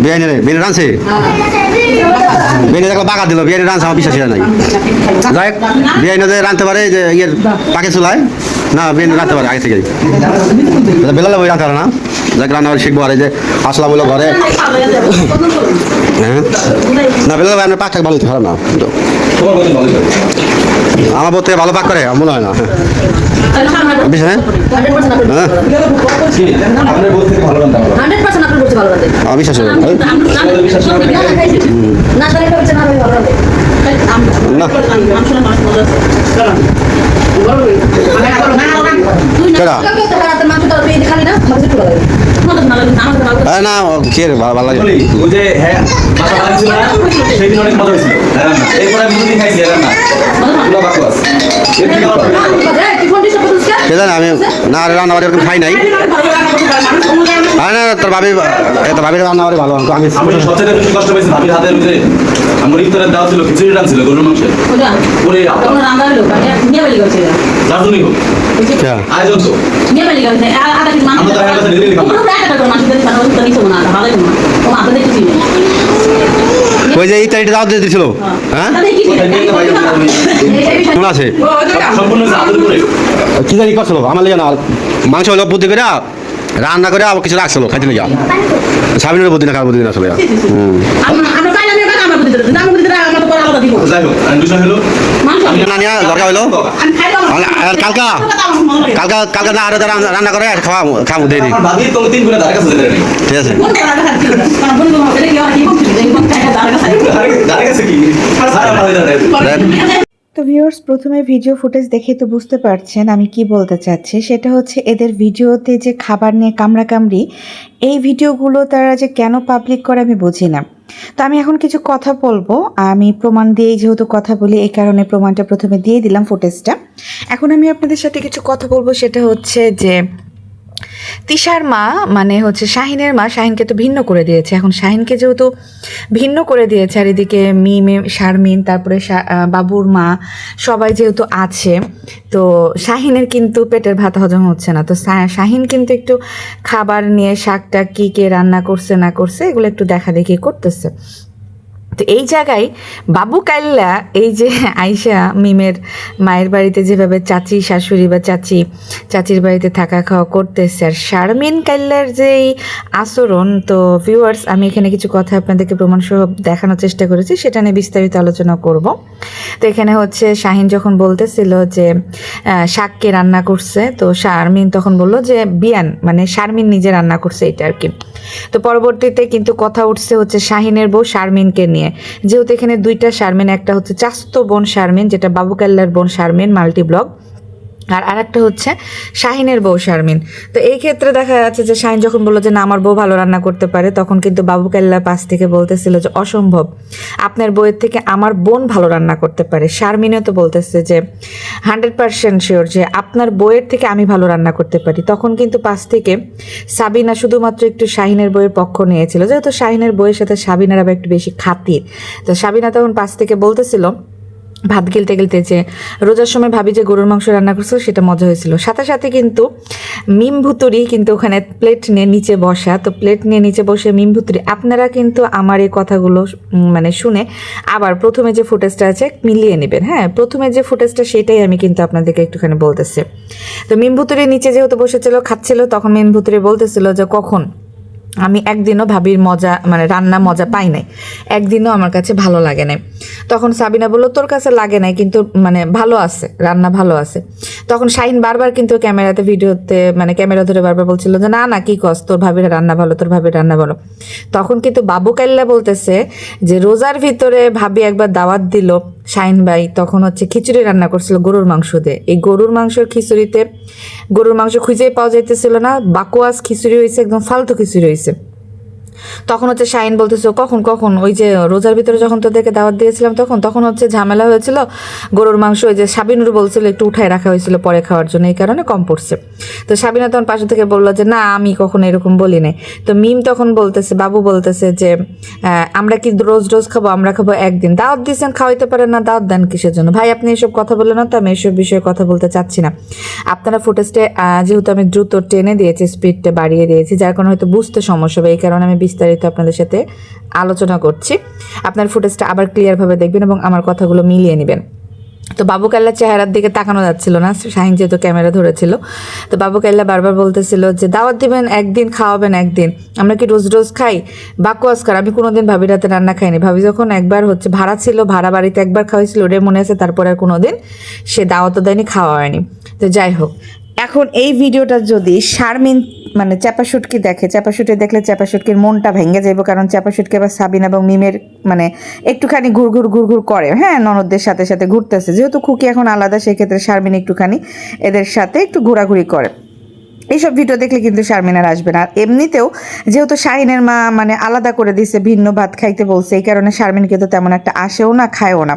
বিরিয়ানি রে বিরিয়ানি রাঁধছে বিরিয়ানি দেখলো বাগা দিল বিরিয়ানি রাঁধছে আমার বিশ্বাস নাই যাই বিরিয়ানি যে রাঁধতে পারে যে ইয়ের পাকে চুলায় না বিরিয়ানি রাঁধতে পারে আগে থেকে বেলালে বই রাঁধতে পারে না যাক রান্না শিখবো আর যে আসলাম হলো ঘরে হ্যাঁ না বেলালে ভাই আপনার পাক ভালো হতে খারাপ না আমার বোধ থেকে ভালো পাক করে মনে হয় না হ্যাঁ বিশ্বাস না কে ভালো লাগে আমি না রান্না বাড়ি ওরকম খাই নাই না তোর ভাবি ভাবির রান্না বাড়ি ভালো আমি সবচেয়ে বেশি কষ্ট পেয়েছি ভাবির হাতের মধ্যে আমার ইফতারের দাওয়া ছিল খিচুড়ি রান্না ছিল গরুর মাংস ওরে রাজনী হোক আয়োজন তো ওই যে ইটালিটা দাওয়াত দিয়েছিল হ্যাঁ মনে আছে কি জানি করছিল আমার লেগে না মাংস হলো বুদ্ধি করে রান্না করে আবার কিছু রাখছিল খাইতে লেগে সাবিনের বুদ্ধি না খাওয়ার বুদ্ধি না চলে দরকার হইলো কালকা কালকা কালকা না আরো রান্না করে খাবো দিয়ে দিই ঠিক আছে তো ভিউয়ার্স প্রথমে ভিডিও ফুটেজ দেখে তো বুঝতে পারছেন আমি কি বলতে চাচ্ছি সেটা হচ্ছে এদের ভিডিওতে যে খাবার নিয়ে কামড়াকামড়ি এই ভিডিওগুলো তারা যে কেন পাবলিক করে আমি বুঝি না। তো আমি এখন কিছু কথা বলবো, আমি প্রমাণ দিয়েই যেহেতু কথা বলি এই কারণে প্রমাণটা প্রথমে দিয়ে দিলাম ফুটেজটা। এখন আমি আপনাদের সাথে কিছু কথা বলবো, সেটা হচ্ছে যে তিশার মা মানে হচ্ছে শাহিনের মা শাহিনকে তো ভিন্ন করে দিয়েছে। এখন শাহিনকে যেহেতু ভিন্ন করে দিয়েছে আর এদিকে মিমে শারমিন তারপরে বাবুর মা সবাই যেহেতু আছে, তো শাহিনের কিন্তু পেটের ভাত হজম হচ্ছে না। তো শাহিন কিন্তু একটু খাবার নিয়ে শাকটা কী কে রান্না করছে না করছে এগুলো একটু দেখা দেখি করতেছে। তো এই জায়গায় বাবু কাল্লা এই যে আয়শা মিমের মায়ের বাড়িতে যেভাবে চাচি শাশুড়ি বা চাচির বাড়িতে থাকা খাওয়া করতেছে, আর শারমিন কাল্লার যে এই আচরণ, তো ভিউয়ার্স আমি এখানে কিছু কথা আপনাদেরকে প্রমাণসহ দেখানোর চেষ্টা করেছি, সেটা নিয়ে বিস্তারিত আলোচনা করব। তো এখানে হচ্ছে শাহিন যখন বলতেছিল যে শাককে রান্না করছে, তো শারমিন তখন বলল যে বিয়ান মানে শারমিন নিজে রান্না করছে এটা আর কি। তো পরবর্তীতে কিন্তু কথা উঠছে হচ্ছে শাহিনের বউ শারমিনকে নিয়ে, যেহেতু এখানে দুইটা শারমিন, একটা হচ্ছে চাস্তো বোন শারমিন যেটা বাবু কাল্লার বোন শারমিন মাল্টি ব্লগ, আর আরেকটা হচ্ছে শাহিনের বউ শারমিন। তো এই ক্ষেত্রে দেখা যাচ্ছে যে শাহিন যখন বললো যে না আমার বউ ভালো রান্না করতে পারে, তখন কিন্তু বাবু কাল্লার পাশ থেকে বলতেছিল যে অসম্ভব, আপনার বউয়ের থেকে আমার বোন ভালো রান্না করতে পারে। শারমিনও তো বলতেছে যে 100% শিওর যে আপনার বউয়ের থেকে আমি ভালো রান্না করতে পারি। তখন কিন্তু পাশ থেকে সাবিনা শুধুমাত্র একটু শাহিনের বউয়ের পক্ষ নিয়েছিল, যেহেতু শাহিনের বউয়ের সাথে সাবিনার আবার একটু বেশি খাতির। তো সাবিনা তখন পাশ থেকে বলতেছিল ভাত গিলতে গিলতে যে রোজার সময় ভাবি যে গরুর মাংস রান্না করছিল সেটা মজা হয়েছিল। সাথে সাথে কিন্তু মিম ভুতুরি কিন্তু ওখানে প্লেট নিয়ে নিচে বসা, তো প্লেট নিয়ে নিচে বসে মিম ভুতুরি, আপনারা কিন্তু আমার এই কথাগুলো মানে শুনে আবার প্রথমে যে ফুটেজটা আছে মিলিয়ে নেবেন। হ্যাঁ, প্রথমে যে ফুটেজটা সেটাই আমি কিন্তু আপনাদেরকে একটুখানি বলতেছি। তো মিম ভুতুরি নিচে যেহেতু বসেছিল খাচ্ছিল, তখন মিম ভুতুরি বলতেছিল যে কখন আমি একদিনও ভাবির মজা মানে রান্না মজা পাই নাই, একদিনও আমার কাছে ভালো লাগে নাই। তখন সাবিনা বললো তোর কাছে লাগে নাই কিন্তু মানে ভালো আছে, রান্না ভালো আছে। তখন শাহিন বারবার কিন্তু ক্যামেরাতে ভিডিওতে মানে ক্যামেরা ধরে বারবার বলছিল যে না না কি কস, তোর ভাবির রান্না ভালো, তোর ভাবির রান্না ভালো। তখন কিন্তু বাবু কাল্লা বলতেছে যে রোজার ভিতরে ভাবি একবার দাওয়াত দিল শাহিন ভাই, তখন হচ্ছে খিচুড়ি রান্না করছিল গরুর মাংস দিয়ে। এই গরুর মাংসের খিচুড়িতে গরুর মাংস খুঁজেই পাওয়া যাইতেছিল না, বাকোয়াস খিচুড়ি হয়েছে, একদম ফালতু খিচুড়ি হয়েছে। তখন হচ্ছে শাহিন বলতেছে কখন ওই যে রোজার ভিতরে যখন তোদেরকে দাওয়াত দিয়েছিলাম তখন হচ্ছে ঝামেলা হয়েছিল, গরুর মাংস ওই যে সাবিনুর বলছিল একটু উঠায় রাখা হয়েছিল পরে খাওয়ার জন্য, এই কারণে কম পড়ছে। তো সাবিনা তখন পাশে থেকে বললো যে না আমি কখনো এরকম বলি নাই। তো মিম তখন বলতেছে, বাবু বলতেছে যে আমরা কি রোজ রোজ খাবো, আমরা খাবো একদিন, দাওয়াত দিয়েছেন খাওয়াইতে পারেন না, দাওয়াত দেন কিসের জন্য ভাই? আপনি এসব কথা বললেন না, তো আমি এসব বিষয়ে কথা বলতে চাচ্ছি না। আপনারা ফুটেজটা যেহেতু আমি দ্রুত টেনে দিয়েছি, স্পিডটা বাড়িয়ে দিয়েছি, যার কারণে হয়তো বুঝতে সমস্যা হবে, এই কারণে আমি বিস্তারিত আপনাদের সাথে আলোচনা করছি। আপনার ফুটেজটা আবার ক্লিয়ারভাবে দেখবেন এবং আমার কথাগুলো মিলিয়ে নেবেন। তো বাবু কাল্লার চেহারার দিকে তাকানো যাচ্ছিল না, শাহিন যেহেতু ক্যামেরা ধরেছিল। তো বাবু কাল্লা বারবার বলতেছিল যে দাওয়াত দিবেন একদিন, খাওয়াবেন একদিন, আমরা কি রোজ রোজ খাই? বাকুয়াস্কার, আমি কোনোদিন ভাবির হাতে রান্না খাইনি। ভাবি যখন একবার ভাড়া ছিল, ভাড়া বাড়িতে একবার খাওয়াইছিল, ওটাই মনে আছে, তারপরে আর কোনোদিন সে দাওয়াতও দেয়নি, খাওয়া হয়নি। তো যাই হোক, এখন এই ভিডিওটা যদি শারমিন চ্যাপাশুটকি দেখে, চ্যাপাশুটকি দেখলে চ্যাপাশুটকির মনটা ভেঙে যাইব, কারণ চ্যাপাশুটকি আবার সাবিনা এবং মিমের একটুখানি ঘুরঘুর করে, হ্যাঁ, ননদদের সাথে সাথে ঘুরতেছে। যেহেতু খুকি এখন আলাদা, সেক্ষেত্রে শারমিন একটুখানি এদের সাথে একটু ঘোরাঘুরি করে। এইসব ভিডিও দেখলে কিন্তু শারমিন আর আসবে না। আর এমনিতেও যেহেতু শাহিনের মা আলাদা করে দিছে, ভিন্ন ভাত খাইতে বলছে, এই কারণে শারমিন কিন্তু তেমন একটা আসেও না, খায়ও না।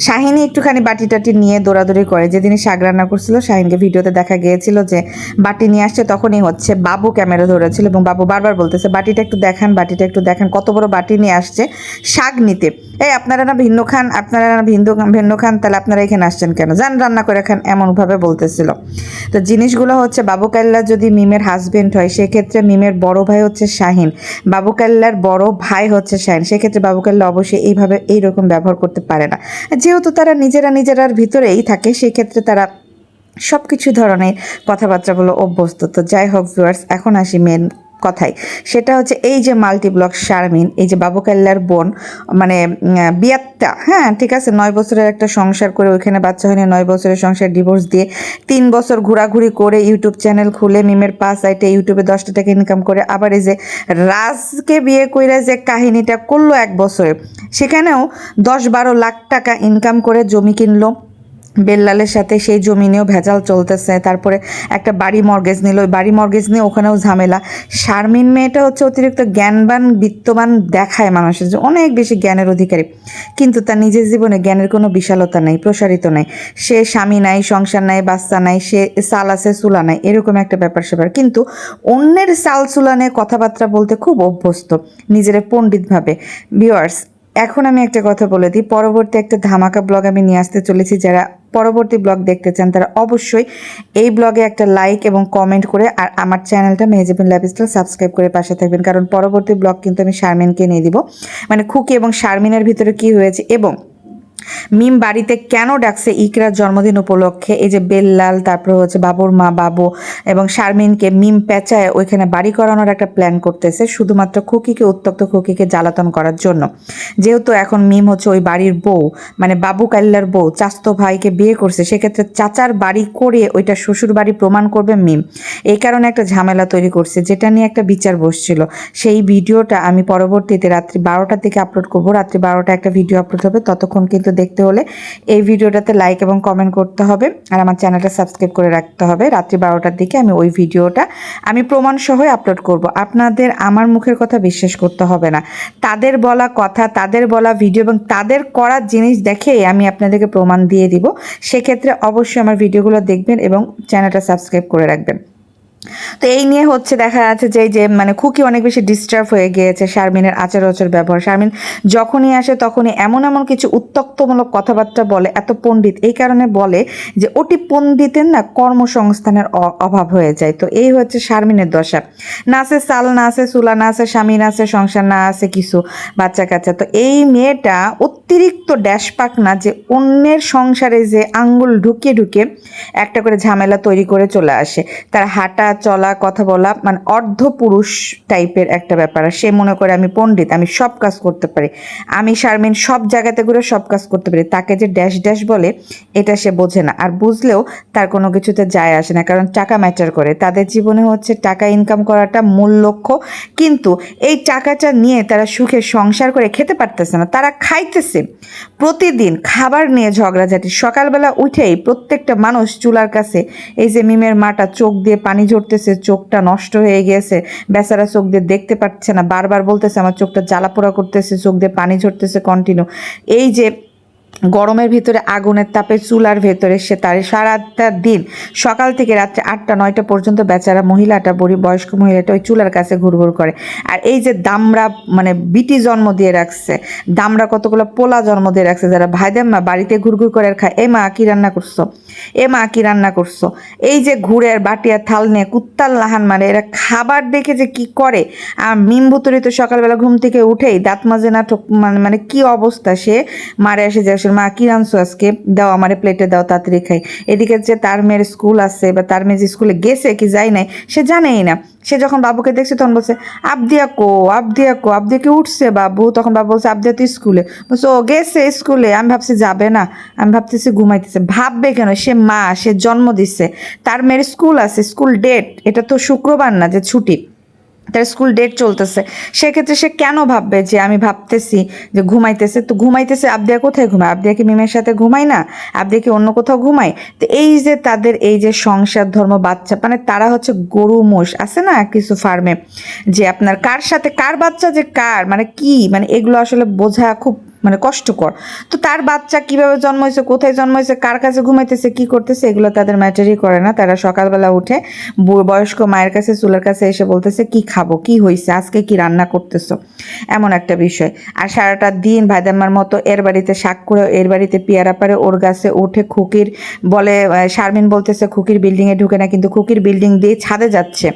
শাহিনী একটুখানি বাটি টাটি নিয়ে দৌড়াদৌড়ি করে। যেদিনই শাক রান্না করছিল, শাহিনকে ভিডিওতে দেখা গিয়েছিল যে বাটি নিয়ে আসছে, তখনই বাবু ক্যামেরা ধরেছিল এবং বাবু বারবার বলতেছে বাটিটা একটু দেখান, বাটিটা একটু দেখান। কত বড় বাটি নিয়ে আসছে শাক নিতে। এই আপনারা না ভিন্ন খান, আপনারা না ভিন্ন খান, তাহলে আপনারা এখানে আসছেন কেন? যান রান্না করে খান, এমনভাবে বলতেছিল। তো জিনিসগুলো বাবু কাল্লা যদি মিমের হাজবেন্ড হয়, সেক্ষেত্রে মিমের বড় ভাই হচ্ছে শাহিন, বাবু কাল্লার বড় ভাই হচ্ছে শাহিন, সেক্ষেত্রে বাবু কাল্লা অবশ্যই এইরকম ব্যবহার করতে পারে না। যেহেতু তারা নিজেরার ভিতরেই থাকে, সেক্ষেত্রে তারা সব কিছু ধরনের কথাবার্তাগুলো অভ্যস্ত। তো যাই হোক ভিউয়ার্স, এখন আসি মেন কথাই। সেটা হচ্ছে এই যে মাল্টিব্লগ শারমিন, এই যে বাবু কাল্লার বোন, বিয়াত্তা, হ্যাঁ ঠিক আছে, 9 বছরের একটা সংসার করে, ওইখানে বাচ্চা হয়নি, 9 বছরের সংসার ডিভোর্স দিয়ে 3 বছর ঘোরাঘুরি করে ইউটিউব চ্যানেল খুলে মিমের সাইটে ইউটিউবে 10টা টাকা ইনকাম করে, আবার এই যে রাজকে বিয়ে কইরা যে কাহিনীটা করলো 1 বছরে, সেখানেও 10-12 লাখ টাকা ইনকাম করে জমি কিনলো বেল্লালের সাথে, সেই জমি নিয়েও ভেজাল চলতেছে। তারপরে একটা বাড়ি মর্গেজ নিল, ওই বাড়ি মর্গেজ নিয়ে ওখানেও ঝামেলা। শারমিন মেয়েটা অতিরিক্ত জ্ঞানবান, বিত্তবান দেখায় মানুষের, যে অনেক বেশি জ্ঞানের অধিকারী, কিন্তু তার নিজের জীবনে জ্ঞানের কোনো বিশালতা নাই, প্রসারিত নাই। সে স্বামী নাই, সংসার নাই, বাচ্চা নাই, সে চাল আছে চুলা নাই, এরকম একটা ব্যাপার স্যাপার। কিন্তু অন্যের চাল চুলা নিয়ে কথাবার্তা বলতে খুব অভ্যস্ত, নিজের পণ্ডিত ভাবে। ভিউয়ার্স, এখন আমি একটা কথা বলে দিই, পরবর্তী একটা ধামাকা ব্লগ আমি নিয়ে আসতে চলেছি। যারা পরবর্তী ব্লগ দেখতে চান, তারা অবশ্যই এই ব্লগে একটা লাইক এবং কমেন্ট করে আর আমার চ্যানেলটা মেহেজাবিন লাইফস্টাইল সাবস্ক্রাইব করে পাশে থাকবেন, কারণ পরবর্তী ব্লগ কিন্তু আমি শারমিনকে নিয়ে দিব, খুকি এবং শারমিনের ভিতরে কি হয়েছে এবং মিম বাড়িতে কেন ডাকছে ইকরার জন্মদিন উপলক্ষে। এই যে বেল্লাল, তারপর বাবুর মা বাবু এবং শারমিনকে মিম পেঁচায় ওইখানে বাড়ি করানোর একটা প্ল্যান করতেছে, শুধুমাত্র খুকিকে, উত্তপ্ত খুকিকে জ্বালাতন করার জন্য। যেহেতু এখন মিম ওই বাড়ির বউ, বাবু কাল্লার বউ, চাচতো ভাইকে বিয়ে করছে, সেক্ষেত্রে চাচার বাড়ি করে ওইটা শ্বশুর বাড়ি প্রমাণ করবে মিম। এই কারণে একটা ঝামেলা তৈরি করছে, যেটা নিয়ে একটা বিচার বসছিল। সেই ভিডিওটা আমি পরবর্তীতে রাত্রি 12টার দিকে আপলোড করবো। রাত্রি 12টা একটা ভিডিও আপলোড হবে, ততক্ষণ কিন্তু দেখতে হলে এই ভিডিওটাতে লাইক এবং কমেন্ট করতে হবে আর আমার চ্যানেলটা সাবস্ক্রাইব করে রাখতে হবে। রাত্রি 12টার দিকে আমি ওই ভিডিওটা প্রমাণ সহ আপলোড করব। আপনাদের আমার মুখের কথা বিশ্বাস করতে হবে না, তাদের বলা কথা, তাদের বলা ভিডিও এবং তাদের করা জিনিস দেখে আমি আপনাদেরকে প্রমাণ দিয়ে দিব। সেক্ষেত্রে অবশ্যই আমার ভিডিওগুলো দেখবেন এবং চ্যানেলটা সাবস্ক্রাইব করে রাখবেন। তো এই নিয়ে দেখা যাচ্ছে যে খুকি অনেক বেশি ডিস্টার্ব হয়ে গিয়েছে শারমিনের আচার ব্যবহার। শারমিন যখনই আসে তখনই এমন কিছু উত্ত্যক্তমূলক কথাবার্তা বলে, এত পণ্ডিত, এই কারণে বলে যে ওটি পণ্ডিতের না কর্মসংস্থানের অভাব হয়ে যায়। তো এই হচ্ছে শারমিনের দশা, না আছে চাল, না আছে চুলা, না আছে স্বামী, না আছে সংসার, না আছে কিছু বাচ্চা কাচ্চা। তো এই মেয়েটা অতিরিক্ত ড্যাশপাক না, যে অন্যের সংসারে যে আঙ্গুল ঢুকে একটা করে ঝামেলা তৈরি করে চলে আসে। তার হাঁটা চলা, কথা বলা, অর্ধ পুরুষ টাইপের একটা ব্যাপার। সে মনে করে আমি পণ্ডিত, আমি সব কাজ করতে পারি, আমি শারমিন সব জায়গাতে ঘুরে সব কাজ করতে পারি। তাকে যে ড্যাশ ড্যাশ বলে, এটা সে বোঝে না, আর বুঝলেও তার কোনো কিছুতে যায় আসে না, কারণ টাকা ম্যাটার করে। তাদের জীবনে টাকা ইনকাম করাটা মূল লক্ষ্য, কিন্তু এই টাকাটা নিয়ে তারা সুখে সংসার করে খেতে পারতেছে না, তারা খাইতেছে। প্রতিদিন খাবার নিয়ে ঝগড়াঝাটি, সকালবেলা উঠেই প্রত্যেকটা মানুষ চুলার কাছে, এই যে মিমের মাটা চোখ দিয়ে পানি ঝরতেছে, চোখটা নষ্ট হয়ে গিয়েছে, বেচারা চোখ দিয়ে দেখতে পাচ্ছে না, বারবার বলতেছে আমার চোখটা জ্বালা পোড়া করতেছে, চোখ দিয়ে পানি ঝরতেছে কন্টিনিউ। এই যে গরমের ভিতরে আগুনের তাপে চুলার ভেতরে সে তার সারাটা দিন সকাল থেকে রাত্রে 8টা 9টা পর্যন্ত বেচারা মহিলাটা বয়স্ক মহিলাটা ওই চুলার কাছে ঘুরঘুর করে। আর এই যে দামড়া মানে বিটি জন্ম দিয়ে রাখছে, দামড়া কতগুলো পোলা জন্ম দিয়ে রাখছে, যারা ভাইদেম্মা বাড়িতে ঘুরঘুর করে আর খায়, এ মা কি রান্না করছো, এ মা কি রান্না করছো, এই যে ঘুরে আর বাটি আর থাল নিয়ে কুত্তার লাহান মারে, এরা খাবার দেখে যে কি করে। আর মিমবুতরি তো সকালবেলা ঘুম থেকে উঠেই দাঁত মাজে না মানে কি অবস্থা, সে মারে এসে যায় মা কি রাঁধছো আজকে, দাও আমারে প্লেটে দাও তাড়াতাড়ি খাই। এদিকে যে তার মেয়ের স্কুল আছে বা তার মেয়ে যে স্কুলে গেছে কি যায় নাই সে জানেই না। সে যখন বাবুকে দেখছে তখন বলছে আবদিয়া কো, আবদিয়াকে উঠছে বাবু, তখন বাবু বলছে আবদিয়া তো স্কুলে, বলছে ও গেছে স্কুলে, আমি ভাবছি যাবে না, আমি ভাবতেছি ঘুমাইতেছে। ভাববে কেন, সে মা, সে জন্ম দিচ্ছে, তার মেয়ের স্কুল আছে, স্কুল ডেট, এটা তো শুক্রবার না যে ছুটি, তার স্কুল ডেট চলতেছে, সেক্ষেত্রে সে কেন ভাববে যে আমি ভাবতেছি যে ঘুমাইতেছে। তো ঘুমাইতেছে, আবদিয়া কোথায় ঘুমায়, আবদিয়া কি মিমের সাথে ঘুমায় না, আবদিয়া কি অন্য কোথাও ঘুমায়? তো এই যে তাদের এই যে সংসার ধর্ম বাচ্চা, মানে তারা হচ্ছে গরু মোষ আছে না কিছু ফার্মে, যে আপনার কার সাথে কার বাচ্চা যে কার মানে কি, মানে এগুলো আসলে বোঝা খুব মানে কষ্টকর। তো তার বাচ্চা কিভাবে জন্ম হয়েছে, কোথায় জন্ম হয়েছে, কার কাছে ঘুমাইতেছে, কি করতেছে, এগুলো তাদের ম্যাটারই করে না। তারা সকালবেলা উঠে বয়স্ক মায়ের কাছে চুলার কাছে এসে বলতেছে কি খাবো, কি হয়েছে, আজকে কি রান্না করতেছো, এমন একটা বিষয়। আর সারাটা দিন ভাইদাম্মার মতো এর বাড়িতে শাক করে, এর বাড়িতে পেয়ারা পারে, ওর গাছে ওঠে, খুকির বলে, শারমিন বলতেছে খুকির বিল্ডিংয়ে ঢুকে না, কিন্তু খুকির বিল্ডিং দিয়ে ছাদে যাচ্ছে,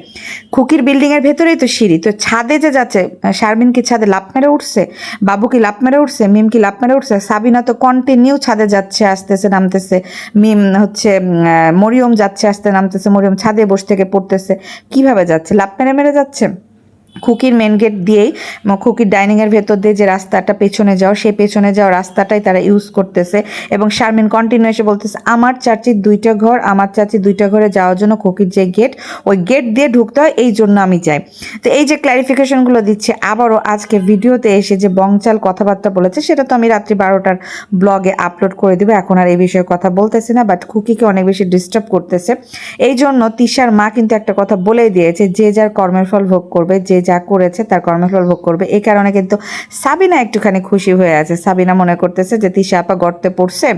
খুকির বিল্ডিংয়ের ভেতরেই তো সিঁড়ি, তো ছাদে যে যাচ্ছে, শারমিন কি ছাদে লাফ মেরে উঠছে, বাবু কি লাফ মেরে উঠছে, মিম কি লাফ মেরে উঠছে, সাবিনা তো কন্টিনিউ ছাদে যাচ্ছে আসতেছে নামতেছে, মিম হচ্ছে মরিয়ম যাচ্ছে আসতে নামতেছে, মরিয়ম ছাদে বসে থেকে পড়তেছে, কিভাবে যাচ্ছে, লাফ মেরে মেরে যাচ্ছে। খুকির মেন গেট দিয়েই, খুকির ডাইনিংয়ের ভেতর দিয়ে যে রাস্তাটা পেছনে যাও, সেই পেছনে যাওয়া রাস্তাটাই তারা ইউজ করতেছে। এবং শারমিন কন্টিনিউ এসে বলতেছে আমার চাচির 2টা ঘর, আমার চাচির 2টা ঘরে যাওয়ার জন্য খুকির যে গেট, ওই গেট দিয়ে ঢুকতে হয়, এই জন্য আমি যাই। তো এই যে ক্ল্যারিফিকেশনগুলো দিচ্ছে। আবারও আজকে ভিডিওতে এসে যে বংচাল কথাবার্তা বলেছে, সেটা তো আমি রাত্রি 12টার ব্লগে আপলোড করে দেবো, এখন আর এই বিষয়ে কথা বলতেছি না। বাট খুকিকে অনেক বেশি ডিস্টার্ব করতেছে, এই জন্য তিশার মা কিন্তু একটা কথা বলেই দিয়েছে, যে যার কর্মের ফল ভোগ করবে, যে যা করেছে তার কর্মফল ভোগ করবে। এই কারণে কিন্তু সাবিনা একটুখানি খুশি হয়ে আছে। সাবিনা মনে করতেছে যে তিশা আপা গর্তে পড়ছে,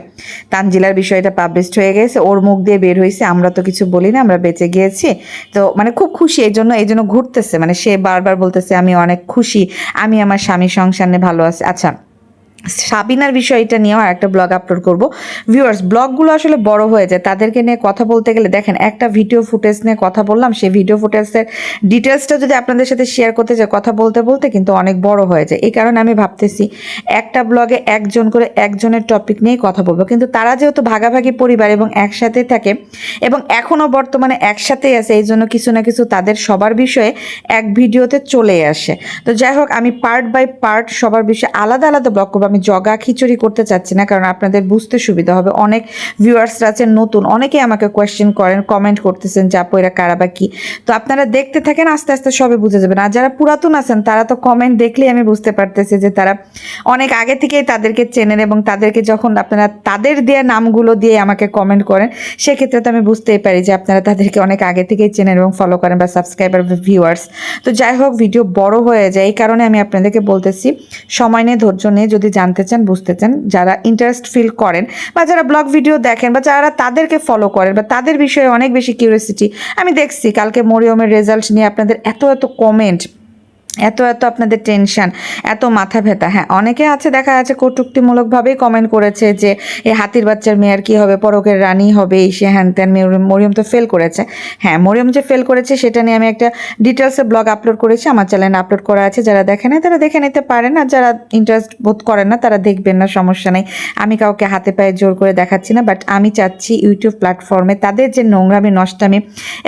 তানজিলার বিষয়টা পাবলিশড হয়ে গেছে, ওর মুখ দিয়ে বের হয়েছে, আমরা তো কিছু বলি না, আমরা বেঁচে গিয়েছি। তো মানে খুব খুশি, এই জন্য ঘুরতেছে, মানে সে বারবার বলতেছে আমি অনেক খুশি, আমি আমার স্বামী সংসার নিয়ে ভালো আছি। আচ্ছা, সাবিনার বিষয়টা নিয়েও একটা ব্লগ আপলোড করব। ভিউয়ার্স, ব্লগগুলো আসলে বড় হয়ে যায়, তাদেরকে নিয়ে কথা বলতে গেলে দেখেন একটা ভিডিও ফুটেজ নিয়ে কথা বললাম, সেই ভিডিও ফুটেজের ডিটেলসটা যদি আপনাদের সাথে শেয়ার করতে যাই, কথা বলতে বলতে কিন্তু অনেক বড় হয়ে যায়। এই কারণে আমি ভাবতেছি একটা ব্লগে একজন করে একজনের টপিক নিয়েই কথা বলবো, কিন্তু তারা যেহেতু ভাগাভাগি পরিবার এবং একসাথেই থাকে এবং এখনও বর্তমানে একসাথেই আছে, এই জন্য কিছু না কিছু তাদের সবার বিষয়ে এক ভিডিওতে চলে আসে। তো যাই হোক, আমি পার্ট বাই পার্ট সবার বিষয়ে আলাদা আলাদা ব্লগ করবো। আমি জগা খিচুড়ি করতে চাচ্ছি না, কারণ আপনাদের বুঝতে সুবিধা হবে। অনেক ভিউয়ার্সরা আছেন নতুন, অনেকে আমাকে কোয়েশ্চেন করেন, কমেন্ট করতেছেন যে আপু এরা কারা বা কি। তো আপনারা দেখতে থাকেন, আস্তে আস্তে সবে বুঝে যাবেন। আর যারা পুরাতন আছেন তারা তো কমেন্ট দেখলেই আমি বুঝতে পারতেছি যে তারা অনেক আগে থেকেই তাদেরকে চেনেন, এবং তাদেরকে যখন আপনারা তাদের দেওয়া নামগুলো দিয়ে আমাকে কমেন্ট করেন, সেক্ষেত্রে তো আমি বুঝতেই পারি যে আপনারা তাদেরকে অনেক আগে থেকেই চেনেন এবং ফলো করেন বা সাবস্ক্রাইবার ভিউয়ার্স। তো যাই হোক, ভিডিও বড় হয়ে যায়, এই কারণে আমি আপনাদেরকে বলতেছি সময় নিয়ে ধৈর্য নিয়ে যদি জানতে চান, বুঝতে চান, যারা ইন্টারেস্ট ফিল করেন বা যারা ব্লগ ভিডিও দেখেন বা যারা তাদেরকে ফলো করেন বা তাদের বিষয়ে অনেক বেশি কিউরিয়াসিটি। আমি দেখছি কালকে মরিয়মের রেজাল্ট নিয়ে আপনাদের এত কমেন্ট, এত আপনাদের টেনশন, এত মাথা ব্যথা। হ্যাঁ, অনেকে আছে দেখা যাচ্ছে কটূক্তিমূলকভাবেই কমেন্ট করেছে যে এই হাতির বাচ্চার মেয়ের কি হবে, পরকের রানী হবে, এই সে হ্যান ত্যান, মরিয়ম তো ফেল করেছে। হ্যাঁ, মরিয়ম যে ফেল করেছে সেটা নিয়ে আমি একটা ডিটেলসে ব্লগ আপলোড করেছি, আমার চ্যানেলে আপলোড করা আছে। যারা দেখে না তারা দেখে নিতে পারেন, আর যারা ইন্টারেস্ট বোধ করেন না তারা দেখবেন না, সমস্যা নেই। আমি কাউকে হাতে পায়ে জোর করে দেখাচ্ছি না, বাট আমি চাচ্ছি ইউটিউব প্ল্যাটফর্মে তাদের যে নোংরামি, নষ্টামি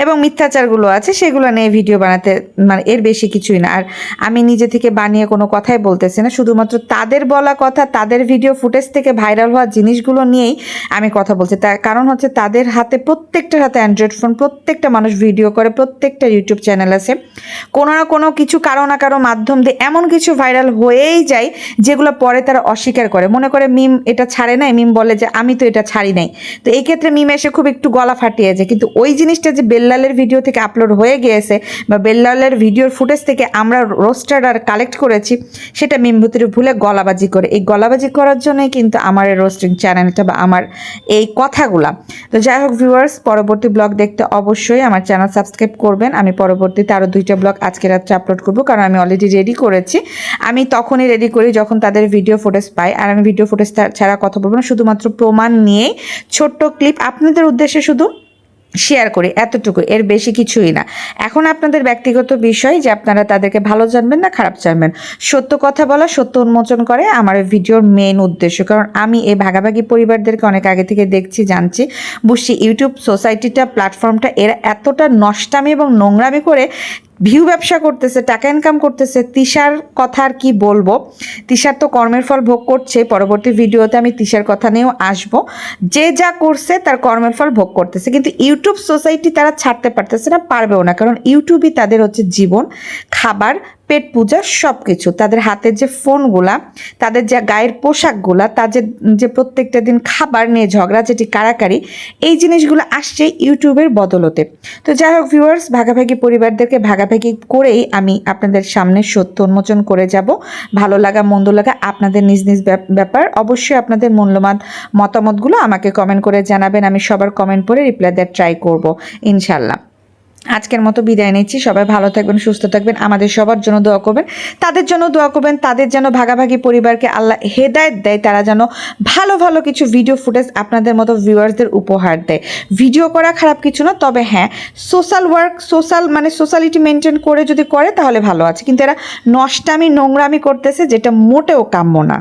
এবং মিথ্যাচারগুলো আছে সেগুলো নিয়ে ভিডিও বানাতে, মানে এর বেশি কিছুই না। আর আমি নিজে থেকে বানিয়ে কোনো কথাই বলতেছি না, শুধুমাত্র তাদের বলা কথা, তাদের ভিডিও ফুটেজ থেকে ভাইরাল হওয়া জিনিসগুলো নিয়েই আমি কথা বলছি। তার কারণ হচ্ছে তাদের হাতে, প্রত্যেকটার হাতে অ্যান্ড্রয়েড ফোন, প্রত্যেকটা মানুষ ভিডিও করে, প্রত্যেকটা ইউটিউব চ্যানেল আছে, কোনো না কোনো কিছু কারো না কারো মাধ্যম দিয়ে এমন কিছু ভাইরাল হয়েই যায় যেগুলো পরে তারা অস্বীকার করে। মনে করে মিম এটা ছাড়ে নাই, মিম বলে যে আমি তো এটা ছাড়ি নাই, তো এই ক্ষেত্রে মিম এসে খুব একটু গলা ফাটিয়ে যায়। কিন্তু ওই জিনিসটা যে বেল্লালের ভিডিও থেকে আপলোড হয়ে গিয়েছে বা বেল্লালের ভিডিওর ফুটেজ থেকে আমরা রোস্টার আর কালেক্ট করেছি সেটা মিমভুতির ভুলে গলাবাজি করে, এই গলাবাজি করার জন্যই কিন্তু আমার এই রোস্টিং চ্যানেলটা বা আমার এই কথাগুলা। তো যাই হোক ভিউয়ার্স, পরবর্তী ব্লগ দেখতে অবশ্যই আমার চ্যানেল সাবস্ক্রাইব করবেন। আমি পরবর্তীতে আরও 2টা ব্লগ আজকে রাত্রে আপলোড করব, কারণ আমি অলরেডি রেডি করেছি। আমি তখনই রেডি করি যখন তাদের ভিডিও ফুটেজ পাই, আর আমি ভিডিও ফুটেজ ছাড়া কথা বলবো না, শুধুমাত্র প্রমাণ নিয়ে ছোট্ট ক্লিপ আপনাদের উদ্দেশ্যে শুধু শেয়ার করি, এতটুকু, এর বেশি কিছুই না। এখন আপনাদের ব্যক্তিগত বিষয় যে আপনারা তাদেরকে ভালো জানবেন না খারাপ জানবেন। সত্য কথা বলা, সত্য উন্মোচন করে আমার ভিডিওর মেইন উদ্দেশ্য। কারণ আমি এই ভাগাভাগি পরিবারদেরকে অনেক আগে থেকে দেখছি, জানছি, বুঝছি ইউটিউব সোসাইটিটা, প্ল্যাটফর্মটা এরা এতটা নষ্টামি এবং নোংরামি করে ভিউ ব্যবসা করতেছে, টাকা ইনকাম করতেছে। তিশার কথা আর কি বলবো, তিশার তো কর্মের ফল ভোগ করছে। পরবর্তী ভিডিওতে আমি তিশার কথা নিয়েও আসবো। যে যা করছে তার কর্মের ফল ভোগ করতেছে, কিন্তু ইউটিউব সোসাইটি তারা ছাড়তে পারতেছে না, পারবেও না। কারণ ইউটিউবই তাদের হচ্ছে জীবন, খাবার, পেট পূজা, সব কিছু। তাদের হাতের যে ফোনগুলা, তাদের যে গায়ের পোশাকগুলা, তাদের যে প্রত্যেকটা দিন খাবার নিয়ে ঝগড়া, যেটি কারাকারি, এই জিনিসগুলো আসছে ইউটিউবের বদলতে। তো যাই হোক ভিউয়ার্স, ভাগাভাগি পরিবারদেরকে ভাগাভাগি করেই আমি আপনাদের সামনে সত্য উন্মোচন করে যাব। ভালো লাগা মন্দ লাগা আপনাদের নিজ নিজ ব্যাপার। অবশ্যই আপনাদের মূল্যবান মতামতগুলো আমাকে কমেন্ট করে জানাবেন। আমি সবার কমেন্ট পড়ে রিপ্লাই দেওয়ার ট্রাই করব ইনশাল্লাহ। আজকের মতো বিদায় নিচ্ছি। সবাই ভালো থাকবেন, সুস্থ থাকবেন, আমাদের সবার জন্য দোয়া করবেন, তাদের জন্য দোয়া করবেন, তাদের যেন ভাগাভাগি পরিবারকে আল্লাহ হেদায়েত দেয়, তারা যেন ভালো ভালো কিছু ভিডিও ফুটেজ আপনাদের মতো ভিউয়ার্সদের উপহার দেয়। ভিডিও করা খারাপ কিছু না, তবে হ্যাঁ সোশ্যাল ওয়ার্ক, সোশ্যালিটি মেনটেন করে যদি করে তাহলে ভালো আছে, কিন্তু এরা নষ্টামি নোংরামি করতেছে, যেটা মোটেও কাম্য না।